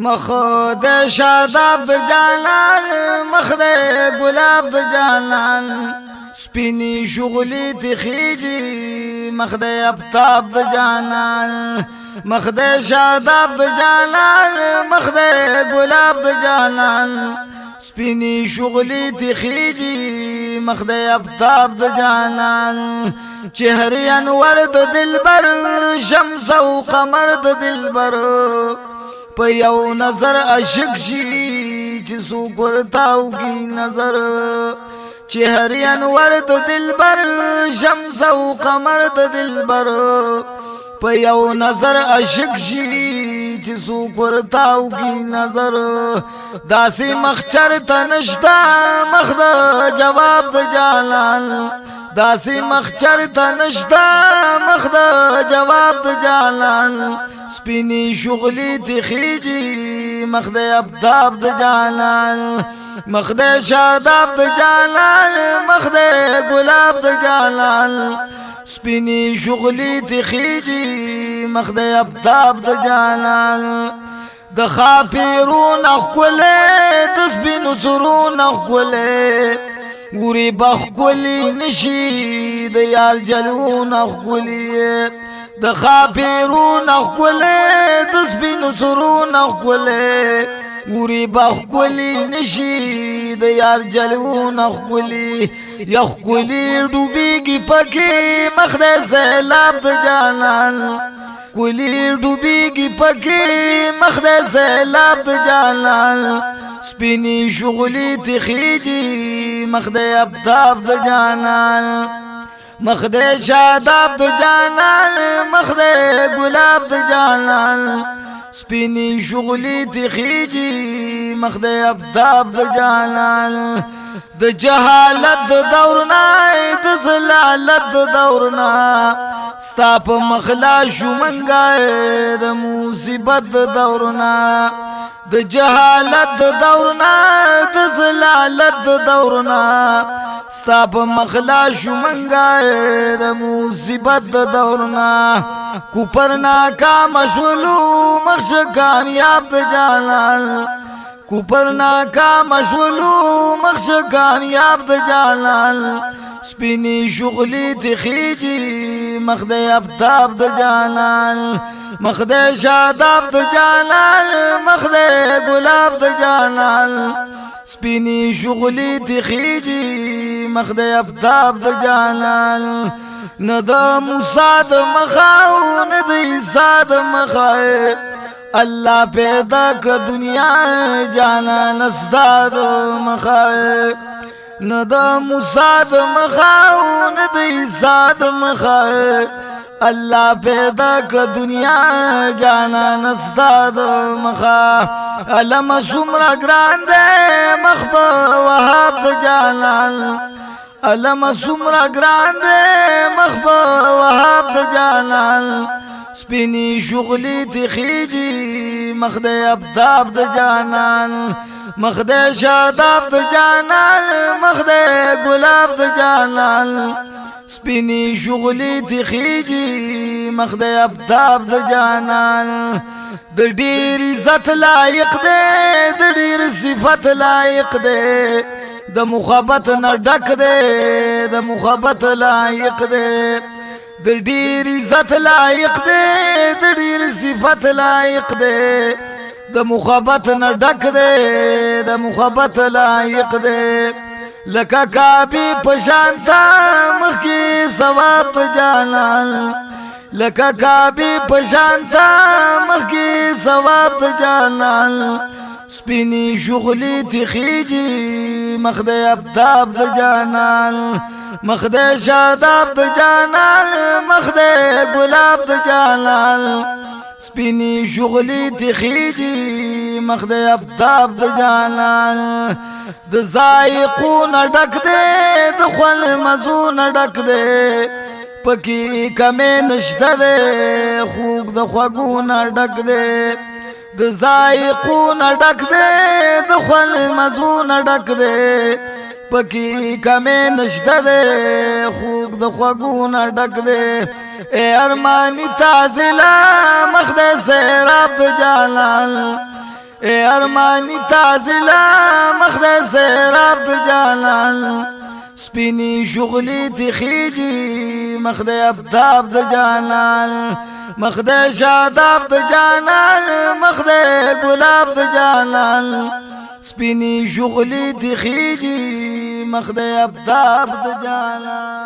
مخ د شاداب د جانان مخ د ګلاب د جانان سپینی شغلی تخیجی مخ د افتاب د جانان مخ د شاداب د جانان مخ د ګلاب د جانان سپینی شغلی تخیجی مخ د افتاب د جانان چهره انور د دلبر شمس او قمر د دلبر په یو نظر عاشق شي چې څوک ورتاو کی نظر چهره انور د دلبر شمس او قمر د دلبر په یو نظر عاشق شي چې څوک ورتاو کی نظر داسې مخچر تنشتا مخ د جواب د جانان داسې مخچر تنشتا مخ د جواب د جانان سپینی شغلی تخیجی مخ د ابتاب د جانان مخ د شاداب د جانان مخ د گلاب د جانان سپینی شغلی تخیجی مخ د ابتاب د جانان د خاپیرون اخکوله د سپینو سرون اخکوله ګوري بخکولی نشي د یار جلون اخکولی د خاپیرون اخکوله د سپینو سرون اخکوله ګوري بخکولی نشي د یار جلون اخکولی یخکولی ډوبیږي پکې مخ د سیلاب د جانان کولی ډوبیږي پکې مخ د سیلاب د جانان سپینی شغلی تخیجی مخ د ابتاب د جانان مخ د شاداب د جانان مخ د گلاب د جانان سپینی شغلی تخیجی مخ د ابتاب د جانان د جهالت د دورنا د ضلالت د دورنا ستا په مخلا شو منګای د مصیبت د دورنا د جهالت د دورنا د ضلالت د دورنا ستا په مخلا شو منګای د مصیبت د دورنا کوپر ناکام شولو مخش کامیاب د جانان کوپر ناکام شولو مخش کامیاب د جانان سپینی شغلی تخیجی مخ د ابتاب د جانان مخ د شاداب د جانان مخ د گلاب د جانان سپینی شغلی تخیجی مخ د ابتاب د جانان نه د موسی د مخاو نه د عیسی د مخای الله پیدا کړ دنیا جانان استاد مخای نه د موسی د مخاو نه د عیسی د مخای الله پیدا کړ دنیا جانان استاد مخا علم سمرا ګران دې مخ په وهاب د جانان علم سمرا ګران دې مخ په وهاب د جانان سپینی شغلی تخیجی مخ د ابتاب د جانان مخ د شاداب د جانان مخ د گلاب د جانان سپینی شغلی تخیجی مخ د ابتاب د جانان د ډیر عزت لایق دی د ډیر صفت لایق دی د محبت نه ډک دی د محبت لایق دی د ډیر عزت لایق دی د ډیر صفت لایق دی د محبت نه ډک دی د محبت لایق دی لکه کعبه پشانتا مخ کی ثواب د جانان لکه کعبه پشانتا مخ کی ثواب د جانان سپینی شغلی تخیجی مخ د ابتاب د جانان مخ د شاداب د جانان مخ د گلاب د جانان سپینی شغلی تخیجی مخ د ابتاب د جانان د ذائقون ډک دے د خوان مزون ډک دے پکی کمه نشته دے خوب د خوګون ډک دے د ذائقون ډک دے د خوان مزون ډک دے پکی کمه نشته دے خوب د خوګون ډک دے اے ارمانی تازلا مخ د سیراب د جانان اے ارمانی تازلا مخده سیراب د جانان سپینی شغلی تخیجی مخده ابتاب د جانان مخده شاداب د جانان مخده گلاب د جانان سپینی شغلی تخیجی مخده ابتاب د جانان